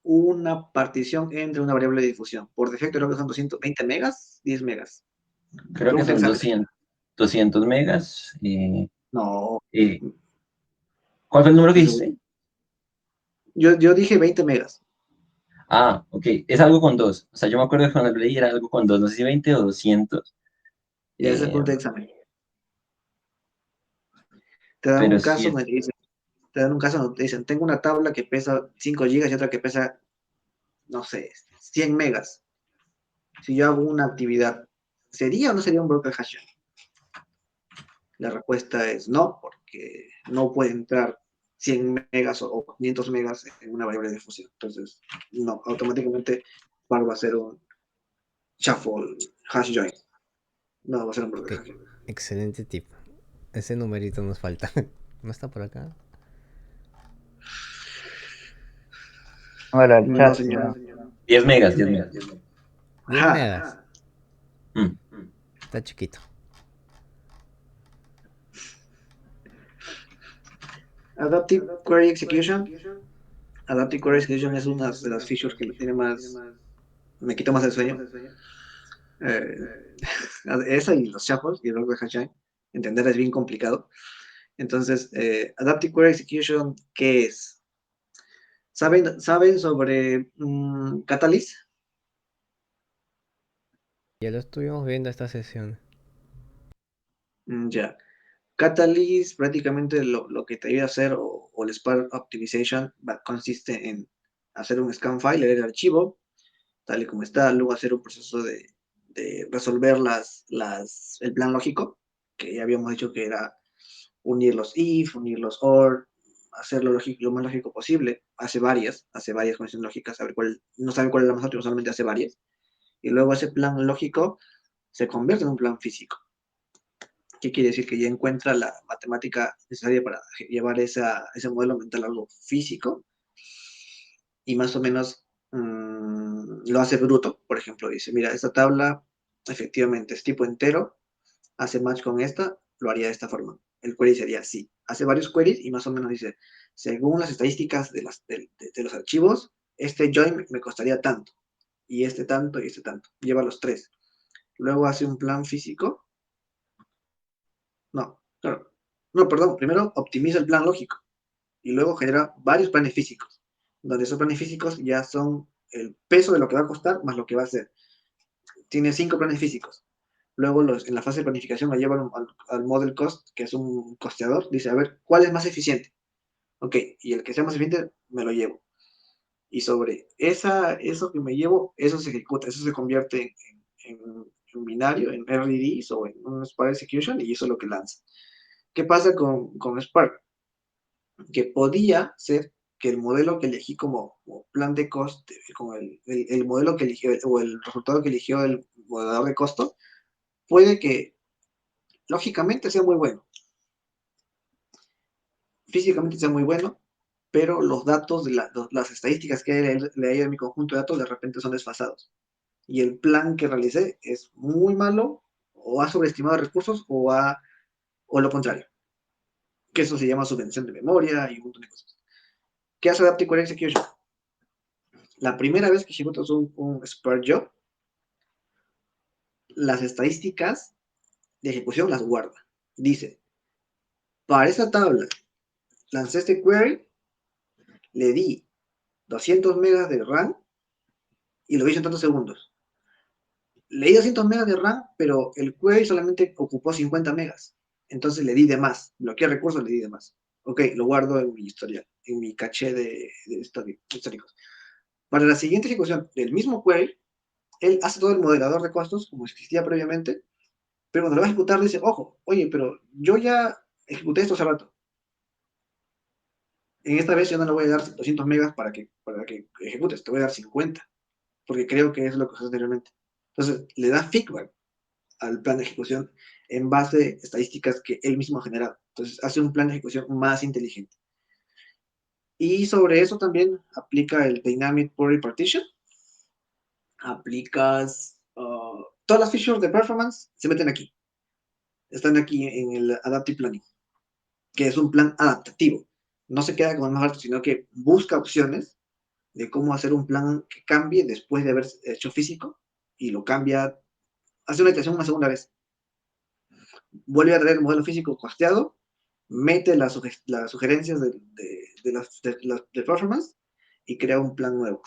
una partición entre una variable de difusión. Por defecto creo que son 220 megas, 10 megas. Creo que Pregunta son examen. 200 megas. No, Eh, ¿Cuál fue el número que estoy seguro. dijiste? Yo dije 20 megas. Ah, ok. Es algo con dos. O sea, yo me acuerdo que cuando leí era algo con dos. No sé si 20 o 200. Ya esa es eh, pregunta de examen. Te dan pero un caso sí, donde te dicen, tengo una tabla que pesa 5 gigas y otra que pesa, no sé, 100 megas. Si yo hago una actividad, ¿sería o no sería un broker hash? La respuesta es no, porque no puede entrar 100 megas o 500 megas en una variable de difusión. Entonces, no, automáticamente Spark va a ser un shuffle hash join. No va a ser un Ok, broker hash. excelente tip. Ese numerito nos falta. ¿No está por acá? Bueno, el No, chat, señor. no. 10 megas, 10 megas. 10 Ajá. megas. Mm. Está chiquito. Adaptive Query Execution. Adaptive Query Execution es una de las features que tiene más, me quita más el sueño. Esa y los shuffles y el broker hash join. Entender es bien complicado. Entonces, Adaptive Query Execution, ¿qué es? ¿Saben sobre Catalyst? Ya lo estuvimos viendo esta sesión. Ya. Catalyst prácticamente lo que te ayuda a hacer, o el Spark Optimization, consiste en hacer un scan file, leer el archivo, tal y como está, luego hacer un proceso de resolver el plan lógico, que ya habíamos dicho que era unir los if, unir los or, hacerlo lo más lógico posible. Hace varias condiciones lógicas, no sabe cuál es la más óptima, solamente hace varias. Y luego ese plan lógico se convierte en un plan físico. ¿Qué quiere decir? Que ya encuentra la matemática necesaria para llevar ese modelo mental a algo físico, y más o menos lo hace bruto. Por ejemplo, dice, mira, esta tabla efectivamente es tipo entero, hace match con esta, lo haría de esta forma. El query sería así. Hace varios queries y más o menos dice, según las estadísticas de los archivos, este join me costaría tanto, y este tanto, y este tanto. Lleva los tres. Luego hace un plan físico. No, claro. No, perdón. Primero optimiza el plan lógico y luego genera varios planes físicos, donde esos planes físicos ya son el peso de lo que va a costar más lo que va a hacer. Tiene 5 planes físicos. Luego en la fase de planificación lo llevan al model cost, que es un costeador. Dice, a ver, ¿cuál es más eficiente? Ok, y el que sea más eficiente me lo llevo. Y sobre eso que me llevo, eso se ejecuta, eso se convierte en binario, en RDDs o en un Spark Execution, y eso es lo que lanza. ¿Qué pasa con Spark? Que podía ser que el modelo que elegí como plan de coste, como el modelo que eligió, o el resultado que eligió el modelador de costo, puede que lógicamente sea muy bueno, físicamente sea muy bueno, pero los datos, las estadísticas que le hay en mi conjunto de datos de repente son desfasados. Y el plan que realicé es muy malo, o ha sobreestimado recursos, o lo contrario. Que eso se llama subvención de memoria y un montón de cosas. ¿Qué hace Adaptive Query Execution? La primera vez que ejecutas un Spark Job, las estadísticas de ejecución las guarda. Dice, para esa tabla, lancé este query, le di 200 megas de RAM y lo hizo en tantos segundos. Le di 200 megas de RAM, pero el query solamente ocupó 50 megas. Entonces le di de más. Bloqueé recursos, le di de más. Ok, lo guardo en mi historial, en mi caché de históricos. Para la siguiente ejecución del mismo query, él hace todo el modelador de costos, como existía previamente, pero cuando lo va a ejecutar dice, ojo, oye, pero yo ya ejecuté esto hace rato. En esta vez yo no le voy a dar 200 megas para que ejecutes, te voy a dar 50, porque creo que es lo que haces anteriormente. Entonces, le da feedback al plan de ejecución en base a estadísticas que él mismo ha generado. Entonces, hace un plan de ejecución más inteligente. Y sobre eso también aplica el Dynamic Query Partition. Aplicas todas las features de performance, se meten aquí. Están aquí en el Adaptive Planning, que es un plan adaptativo. No se queda con el más alto, sino que busca opciones de cómo hacer un plan que cambie después de haber hecho físico, y lo cambia, hace una iteración una segunda vez. Vuelve a traer el modelo físico costeado, mete las sugerencias de performance y crea un plan nuevo,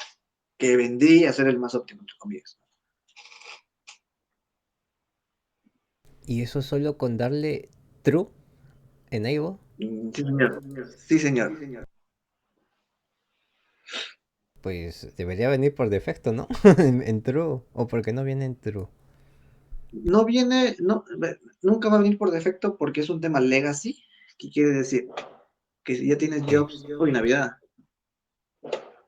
que vendría a ser el más óptimo, entre comillas. Y eso solo con darle true, enable. Sí, señor. Sí, señor. Pues debería venir por defecto, ¿no? En true. O porque no viene en true. No viene, no, nunca va a venir por defecto porque es un tema legacy. ¿Qué quiere decir? Que si ya tienes ¿Qué? jobs. Uy, Navidad.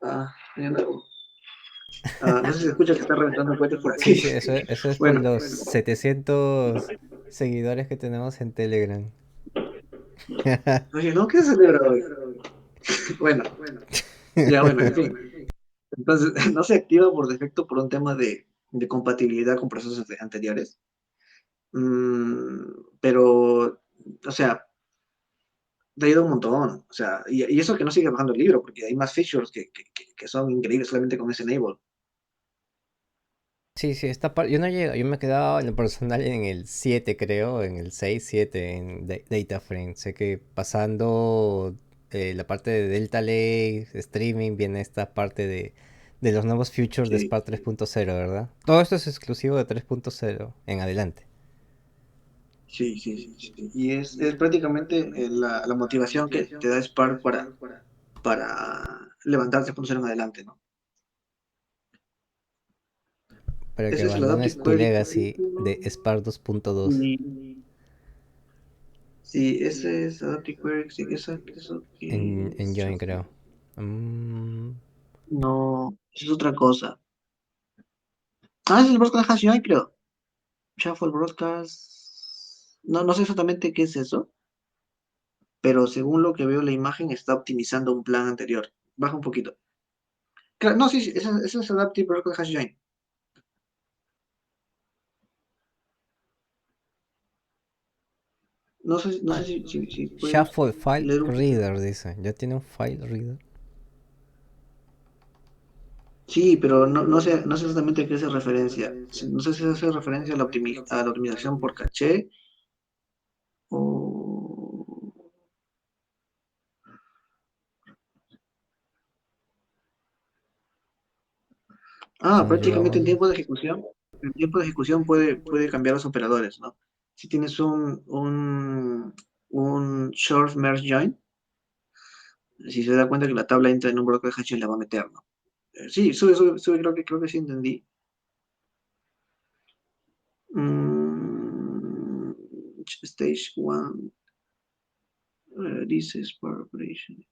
Ya no sé si se escucha que está reventando cohetes por Sí, aquí. sí, eso es por Bueno, los 700 seguidores que tenemos en Telegram. oye, ¿no? ¿Qué se celebra hoy? Bueno, ya bueno, en fin. Entonces, no se activa por defecto por un tema de compatibilidad con procesos anteriores. Pero, o sea, te ayuda un montón. O sea, y eso que no sigue bajando el libro, porque hay más features que son increíbles solamente con ese enable. Sí, sí, esta parte. Yo no llego, yo me he quedado en lo personal en el 7 creo, en el 6 7 en Data Frame. Sé que pasando la parte de Delta Lake, streaming, viene esta parte de los nuevos features de Sí, Spark 3.0, ¿verdad? Todo esto es exclusivo de 3.0 en adelante. sí, sí, sí, sí. Y es prácticamente la motivación que te da Spark para levantarse por ser en adelante, ¿no? Para que Ese es el abandones Adaptive tu Query. legacy de Spark 2.2 Y sí, ese es Adaptive Query. Sí, eso que en es Join, creo. Mm, no, eso es otra cosa. Ah, es el Broadcast Hash UI, creo. Shuffle Broadcast. No, no sé exactamente qué es eso, pero según lo que veo, la imagen está optimizando un plan anterior. Baja un poquito. Claro, no, sí, sí, ese es Adaptive Broadcast Hash Join. No sé si puedes Shuffle File leer un poquito. Reader, dice. ¿Ya tiene un File Reader? Sí, pero no sé exactamente a qué hace referencia. No sé si hace referencia a la optimización por caché o... Ah, ¿Cómo prácticamente llevamos? en tiempo de ejecución puede cambiar los operadores, ¿no? Si tienes un short merge join, si se da cuenta que la tabla entra en un bloque de hash, la va a meter, ¿no? Sí, sube, creo que sí entendí. Mm, stage 1, this is for operation.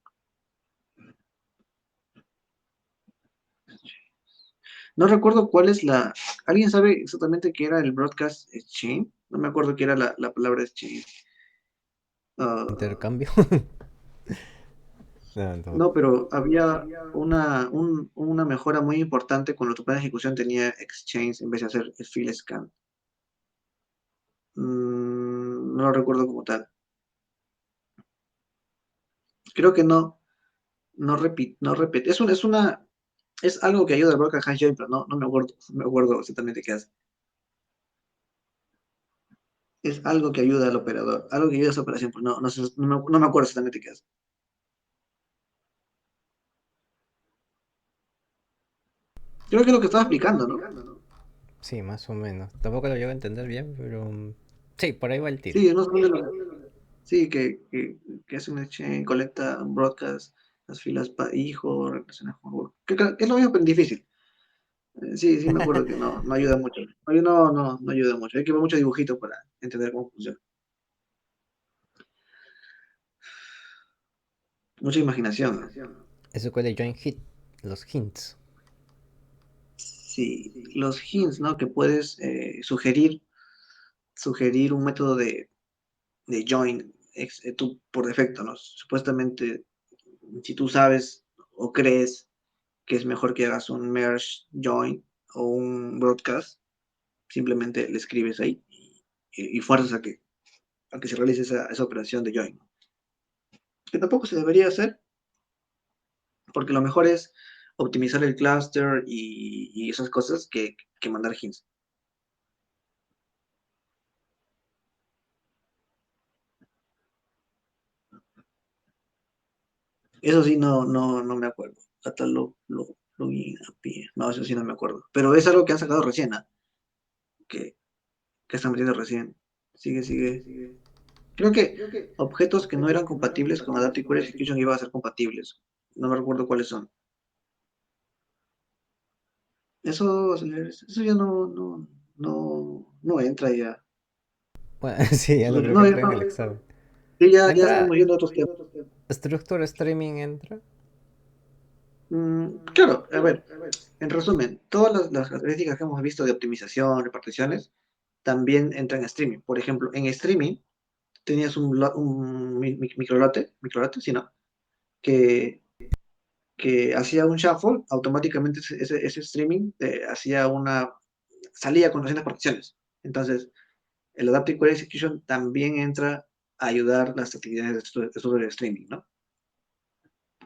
No recuerdo cuál es la... ¿Alguien sabe exactamente qué era el broadcast exchange? No me acuerdo qué era la palabra exchange. Ah, ¿Intercambio? No, no. no, pero había una mejora muy importante cuando tu plan de ejecución tenía exchange en vez de hacer el fill scan. No lo recuerdo como tal. Creo que no repite. Es algo que ayuda al broadcast hash join, pero no me acuerdo exactamente qué hace. Es algo que ayuda al operador, algo que ayuda a esa operación, pero no me acuerdo exactamente qué hace. Creo que es lo que estaba explicando, ¿no? Sí, más o menos. Tampoco lo llevo a entender bien, pero sí, por ahí va el tiro. Sí, no son de sí, que hace un exchange, colecta un broadcast, las filas hijo, relaciones con work. Que es lo mismo, pero difícil. Sí, sí, me acuerdo que no ayuda mucho. No ayuda mucho. Hay que ver mucho dibujito para entender cómo funciona. Mucha imaginación, ¿no? Eso con el Join Hit, los hints. Sí, los hints, ¿no? Que puedes sugerir un método de join tú por defecto, ¿no? Supuestamente, si tú sabes o crees que es mejor que hagas un merge join o un broadcast, simplemente le escribes ahí y fuerzas a que se realice esa operación de join, ¿no? Que tampoco se debería hacer, porque lo mejor es optimizar el cluster y esas cosas que mandar hints. Eso sí, no me acuerdo. Hasta login API. No, eso sí no me acuerdo. Pero es algo que han sacado recién, ¿ah? Que, que están metiendo recién. Sigue. Creo que objetos que no eran compatibles con Adaptive Query Execution iban a ser compatibles. No me recuerdo cuáles son. Eso ya no entra ya. Bueno, sí, ya no creo que No, ya, entre en el examen. sí, ya estamos ¿Entra yendo a otros temas. Structure Streaming? ¿Entra? Claro, a ver, en resumen, todas las características que hemos visto de optimización, reparticiones, también entran en streaming. Por ejemplo, en streaming tenías un microlote, sí, ¿no? Que, que hacía un shuffle, automáticamente ese streaming salía con 200 particiones. Entonces, el Adaptive Query Execution también entra a ayudar las actividades de streaming, ¿no?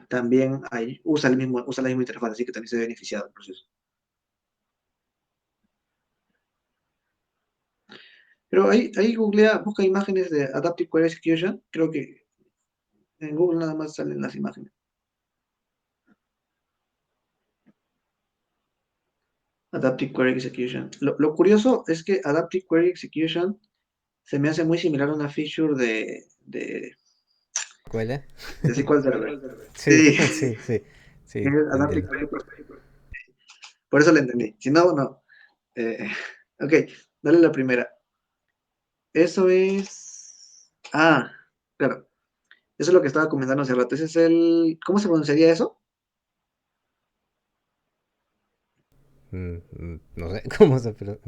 También usa la misma interfaz, así que también se ve beneficiado el proceso. Pero ahí googlea, busca imágenes de Adaptive Query Execution, creo que En Google nada más salen las imágenes. Adaptive Query Execution. Lo curioso es que Adaptive Query Execution se me hace muy similar a una feature ¿Cuál? de SQL Server. Sí, Sí, sí, sí, sí, es Adaptive entiendo. Query. Por eso lo entendí. Si no, no. Eh, ok, dale la primera. Eso es. Ah, claro. Eso es lo que estaba comentando hace rato. Ese es el. ¿Cómo se pronunciaría eso? No sé cómo se... Pero,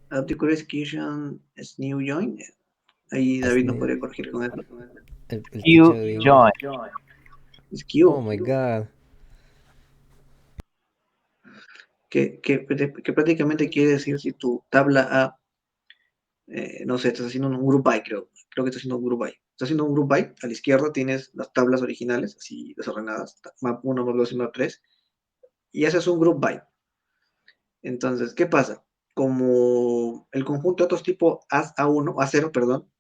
Adaptive Query Execution es New Join. Ahí David nos podría corregir con eso. el Q teacher de... join. Es Oh Q. my god. Que prácticamente quiere decir si tu tabla A, no sé, estás haciendo un group by, creo que estás haciendo un group by. Estás haciendo un group by, a la izquierda tienes las tablas originales, así desordenadas, map 1, map 2 y map 3, y haces un group by. Entonces, ¿qué pasa? Como el conjunto de datos tipo A1, A0, perdón,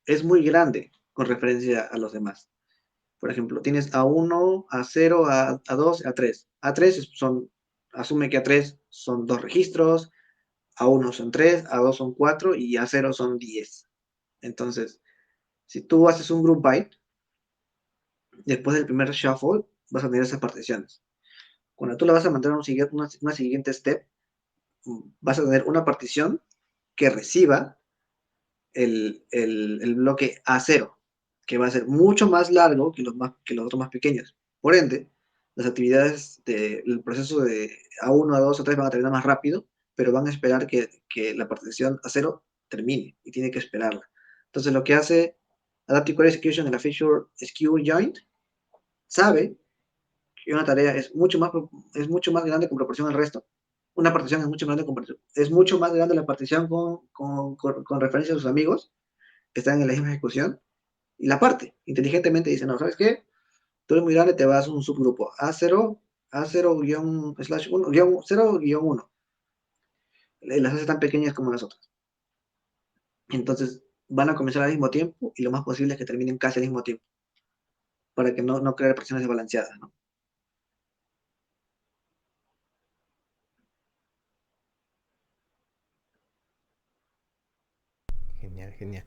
es muy grande con referencia a los demás. Por ejemplo, tienes A1, A0, A2, A3. A3 son, asume que A3 son dos registros, A1 son 3, A2 son 4 y A0 son 10. Entonces, si tú haces un group by, después del primer shuffle, vas a tener esas particiones. Cuando tú le vas a mandar una siguiente step, vas a tener una partición que reciba el bloque A0, que va a ser mucho más largo que los otros más pequeños. Por ende, las actividades del proceso de A1, A2, A3 van a terminar más rápido, pero van a esperar que la partición A0 termine y tiene que esperarla. Entonces, lo que hace Adaptive Query Execution en la feature SKU-Joint sabe que una tarea es mucho más grande con proporción al resto. Una partición es mucho más grande es mucho más grande la partición con referencia a sus amigos que están en la misma ejecución y la parte. Inteligentemente dice, no, ¿sabes qué? Tú eres muy grande, te vas a un subgrupo A0, A0-1, 0-1. Las hace tan pequeñas como las otras. Entonces, van a comenzar al mismo tiempo y lo más posible es que terminen casi al mismo tiempo para que no crear presiones desbalanceadas, ¿no? Genial, genial.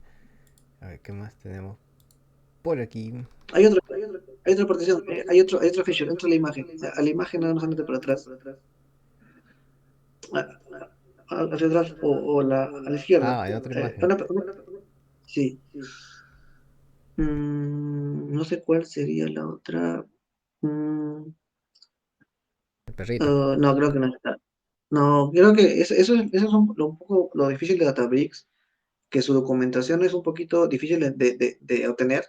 A ver, ¿qué más tenemos por aquí? Hay otra partición, hay otra feature, entra a la imagen nada más andate para atrás, hacia atrás a la izquierda. Ah, en otra imagen. Sí. No sé cuál sería la otra. Mm, El perrito. no, creo que no está. No, creo que eso es un poco lo difícil de Databricks, que su documentación es un poquito difícil de obtener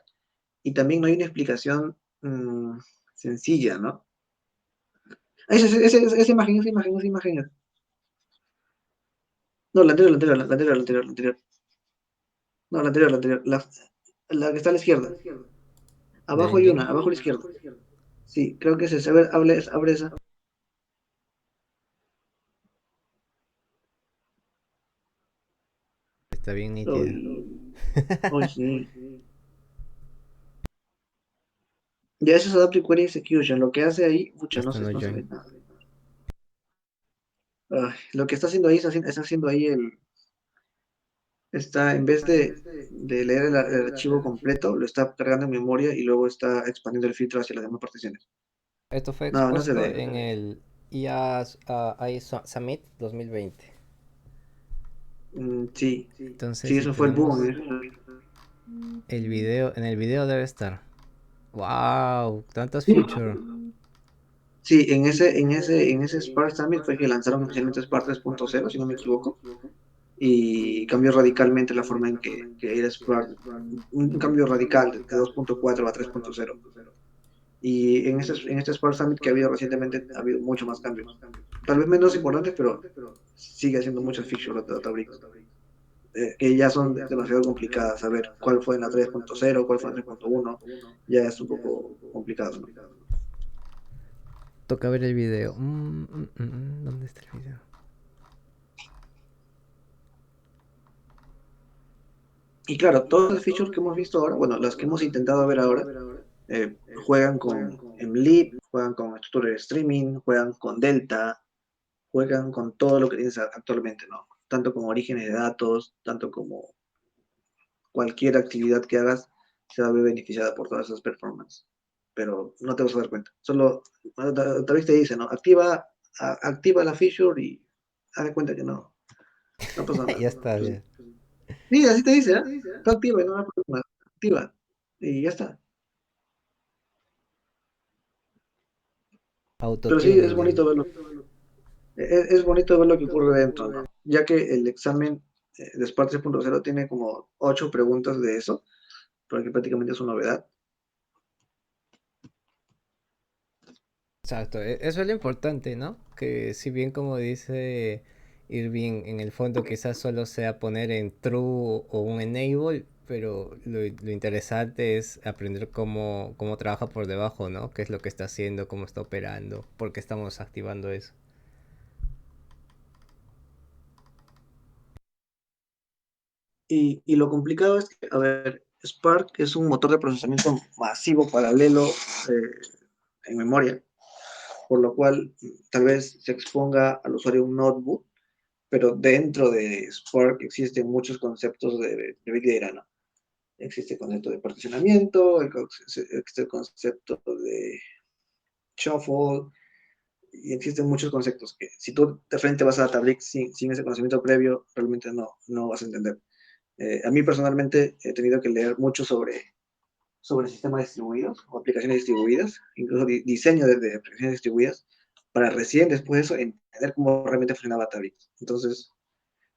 y también no hay una explicación sencilla, ¿no? Esa imagen, esa imagen. No, la anterior. No, la anterior. La que está a la izquierda. ¿Del Abajo hay engine? una, abajo a la izquierda. Sí, creo que es esa. A ver, abre esa. Está bien nítida. Uy, uy, sí. Ya eso es Adaptive Query Execution. Lo que hace ahí, mucha, Esto no no se ve join. nada. Ay, lo que está haciendo ahí, está haciendo ahí está, en vez de leer el archivo completo, lo está cargando en memoria y luego está expandiendo el filtro hacia las demás particiones. Esto fue No, no se expuesto ve. en el IA Summit 2020. Sí, Entonces, sí, si eso fue el boom. tenemos el video, en el video debe estar. ¡Wow! Tantas features. Sí, en ese Spark Summit fue que lanzaron oficialmente Spark 3.0, si no me equivoco, y cambió radicalmente la forma que era Spark, un cambio radical de 2.4 a 3.0. Y en este Spark Summit que ha habido recientemente ha habido mucho más cambios. Tal vez menos importantes, pero sigue haciendo muchas features de Databricks, que ya son demasiado complicadas. A ver cuál fue en la 3.0, cuál fue en la 3.1, ya es un poco complicado, ¿no? Toca ver el video. ¿Dónde está el video? Y claro, todas las features que hemos visto ahora, bueno, las que hemos intentado ver ahora, juegan con MLib, juegan con estructura de streaming, juegan con Delta, juegan con todo lo que tienes actualmente, ¿no? Tanto como orígenes de datos, tanto como cualquier actividad que hagas se va a ver beneficiada por todas esas performances. Pero no te vas a dar cuenta. Solo, tal vez te dice, ¿no? Activa la feature y haz de cuenta que no pasa nada. Ya está, Pues, ya. sí, así te dice, ¿eh? Está activa y no hay problema. Activa. Y ya está. Pero sí, es Autotuning, ya. bonito verlo. Es bonito ver lo que ocurre dentro, ¿no? Ya que el examen de Spark 3.0 tiene como 8 preguntas de eso, porque prácticamente es una novedad. Exacto, eso es lo importante, ¿no? Que si bien como dice Irving, en el fondo quizás solo sea poner en true o un enable, pero lo interesante es aprender cómo trabaja por debajo, ¿no? ¿Qué es lo que está haciendo, cómo está operando, por qué estamos activando eso? Y lo complicado es que, a ver, Spark es un motor de procesamiento masivo paralelo en memoria, por lo cual tal vez se exponga al usuario un notebook, pero dentro de Spark existen muchos conceptos de Big Data, ¿no? Existe el concepto de particionamiento, existe el concepto de shuffle, y existen muchos conceptos que si tú de frente vas a Databricks sin ese conocimiento previo, realmente no vas a entender. A mí personalmente he tenido que leer mucho sobre sistemas distribuidos o aplicaciones distribuidas, incluso diseño de aplicaciones distribuidas, para recién después de eso entender cómo realmente funcionaba Databricks. Entonces,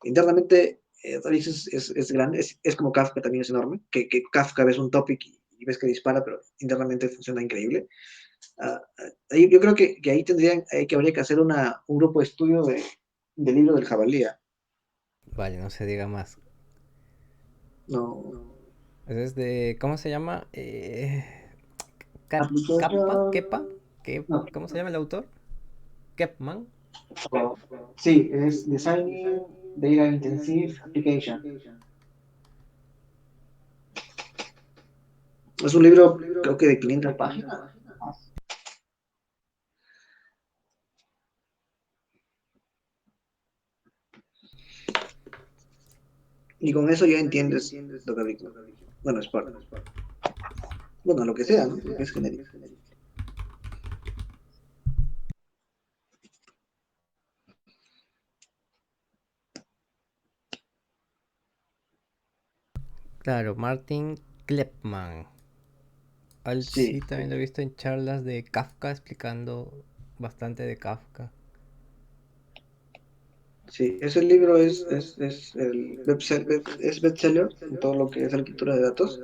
internamente, Databricks es grande, es como Kafka, también es enorme, que Kafka ves un topic y ves que dispara, pero internamente funciona increíble. Yo creo que ahí que habría que hacer un grupo de estudio del libro del jabalía. Vale, no se diga más. No, Es de, ¿cómo se llama? Kappa, application, Kepa, no, ¿cómo se llama el autor? Kepman. sí, es Designing Data Intensive Application. Es un libro, creo que de 500 páginas. Y con eso ya entiendes lo que digo. Bueno, Spark. Bueno, lo que sea, ¿no? Porque es genérico. Claro, Martin Klepman. Sí, Sí, también lo he visto en charlas de Kafka explicando bastante de Kafka. sí. Ese libro es el es bestseller en todo lo que es arquitectura de datos,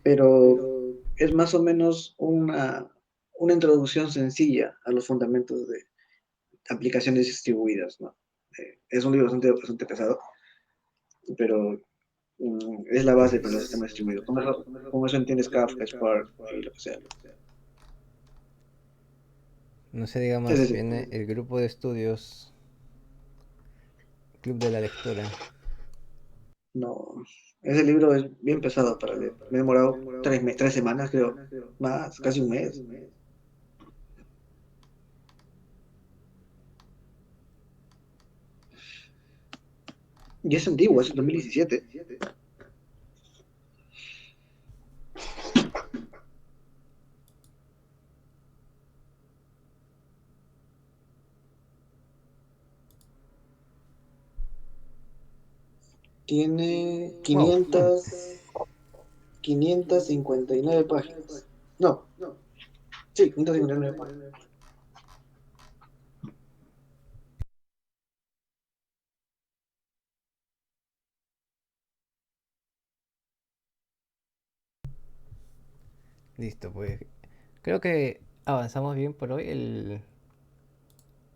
pero es más o menos una introducción sencilla a los fundamentos de aplicaciones distribuidas, ¿no? Es un libro bastante pesado, pero es la base para los Pues sistemas distribuidos. Con eso entiendes Kafka, Spark y lo que sea. no se diga Es más, decir, viene el grupo de estudios, Club de la Lectura. no, ese libro es bien pesado para leer. Me he demorado 3 semanas, creo, más, casi un mes. Y es antiguo, es 2017. Tiene Wow. 559 páginas. No, sí, 559 páginas. Listo, pues creo que avanzamos bien por hoy.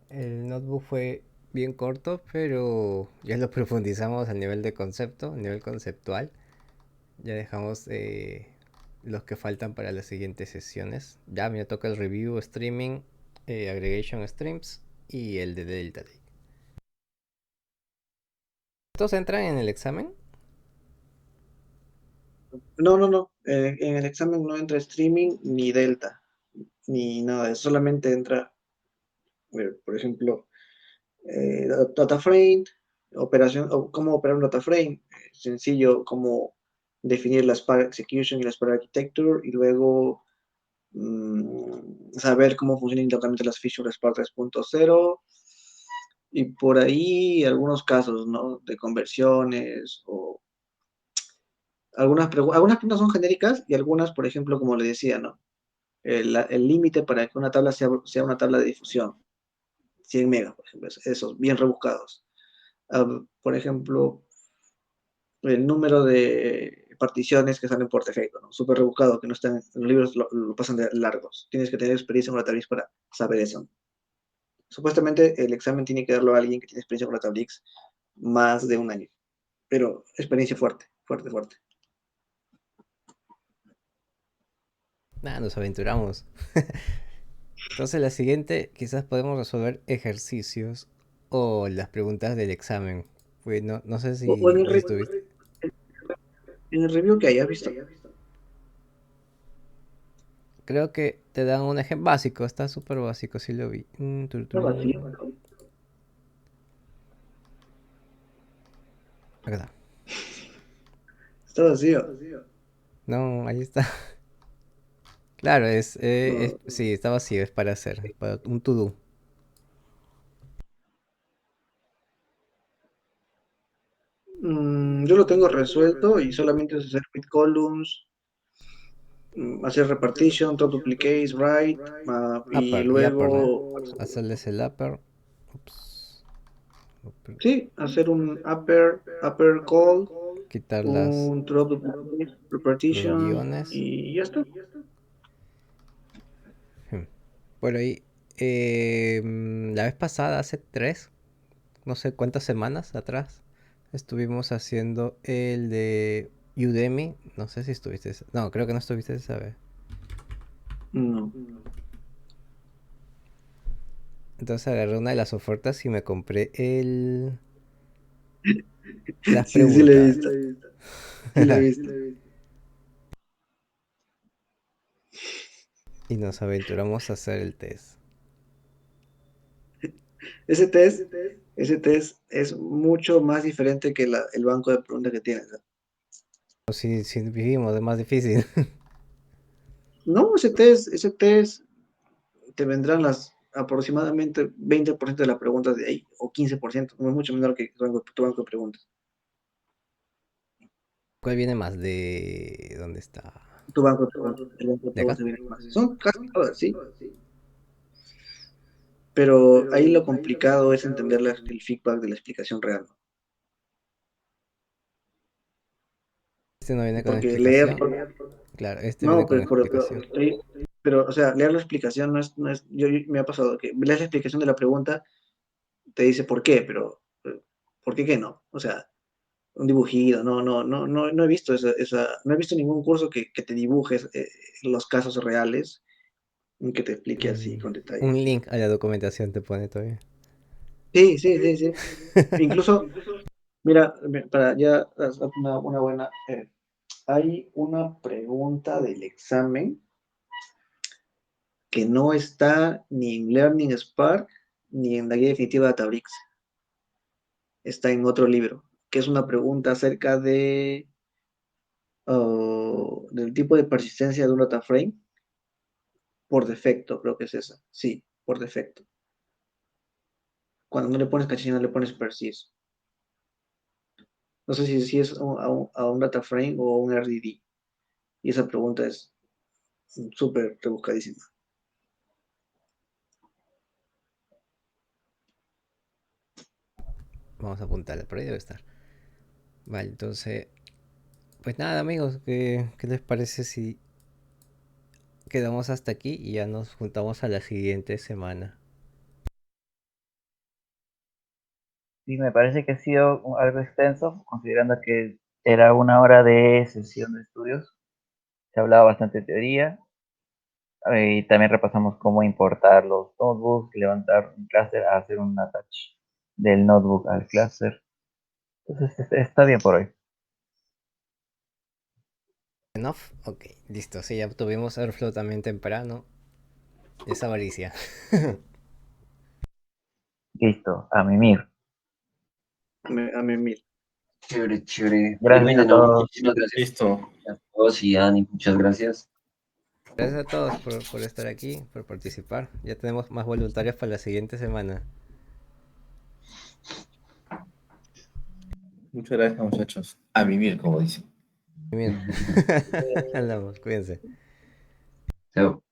El notebook fue bien corto, pero ya lo profundizamos al nivel de concepto, a nivel conceptual. Ya dejamos los que faltan para las siguientes sesiones. Ya me toca el review, streaming, aggregation streams y el de Delta Lake. ¿Estos entran en el examen? No. En el examen no entra streaming ni delta, ni nada. Solamente entra, por ejemplo, data frame, operación, o cómo operar un data frame, sencillo, cómo definir la Spark Execution y la Spark Architecture, y luego saber cómo funciona internamente las features de Spark 3.0, y por ahí algunos casos, ¿no? De conversiones, o algunas preguntas son genéricas y algunas, por ejemplo, como le decía, ¿no? El límite para que una tabla sea una tabla de difusión, 100 megas, por ejemplo, esos bien rebuscados. Por ejemplo, el número de particiones que salen por defecto, ¿no? Súper rebuscado, que no están en los libros, lo pasan de largos. Tienes que tener experiencia con la Tablix para saber eso. Supuestamente el examen tiene que darlo a alguien que tiene experiencia con la Tablix más de un año, pero experiencia fuerte, fuerte, fuerte. Nada, nos aventuramos. Entonces la siguiente quizás podemos resolver ejercicios o las preguntas del examen. Pues no sé O si estuviste. en el review que hayas visto. Creo que te dan un ejemplo básico, está súper básico, sí lo vi. Está vacío. Acá está. Está vacío. No, ahí está. Claro, No. sí, está vacío, es para hacer, es para un to-do. Yo lo tengo resuelto y solamente es hacer with columns, hacer repartition, top duplicates, write, y Y upper, ¿no? luego, Hacerles el upper. Ups. Upper. sí, hacer un upper call, Quitar las un drop duplicate, los repartition guiones. y ya está. Hmm. Por ahí, la vez pasada, hace no sé cuántas semanas atrás, estuvimos haciendo el de Udemy. No sé si estuviste. No, creo que no estuviste esa vez. No. Entonces agarré una de las ofertas y me compré las Sí, sí lo he preguntas. visto. Sí lo he visto. Y nos aventuramos a hacer el test. Ese test, ese test es mucho más diferente que el banco de preguntas que tienes. Si vivimos, es más difícil. No, ese test te vendrán las aproximadamente 20% de las preguntas de ahí, o 15%, no es mucho menor que tu banco de preguntas. ¿Cuál viene más? ¿De dónde está? Tu banco de preguntas, el banco de ¿De acá? preguntas viene más. Son casi todas, sí, pero ahí lo complicado es entender el feedback de la explicación real, Este no viene con porque leer, explicación. Claro, este viene no, con pues, explicación. pero, o sea, leer la explicación no es, me ha pasado que lees la explicación de la pregunta, te dice por qué, pero ¿por qué no? O sea, un dibujito, no he visto no he visto ningún curso que te dibujes los casos reales y que te explique así con Un detalle. link a la documentación te pone todavía. Sí, sí, sí, sí. Incluso, mira, para ya hacer una buena, hay una pregunta del examen que no está ni en Learning Spark ni en la guía definitiva de Tabrix. Está en otro libro, que es una pregunta acerca del tipo de persistencia de un data frame por defecto, creo que es esa. Sí, por defecto. Cuando no le pones cachillo, no le pones persist. No sé si es a un data frame o a un RDD. Y esa pregunta es súper rebuscadísima. Vamos a apuntarla, por ahí debe estar. Vale, entonces, pues nada amigos, ¿qué les parece si quedamos hasta aquí y ya nos juntamos a la siguiente semana? Sí, me parece que ha sido algo extenso, considerando que era 1 hora de sesión de estudios. Se hablaba bastante teoría, y también repasamos cómo importar los notebooks, levantar un cluster, hacer un attach del notebook al cluster. Entonces está bien por hoy. Enough, ok, listo. Sí, ya tuvimos Airflow también temprano. Es avaricia. Listo, a mimir. A mí mil. Chévere, chévere. Gracias Irving, de a nuevo, todos. muchísimas gracias Listo. a todos y Dani, muchas gracias. Gracias a todos por estar aquí, por participar. Ya tenemos más voluntarios para la siguiente semana. Muchas gracias, muchachos. A vivir, como dicen. Bien. Hablamos, cuídense. Chao.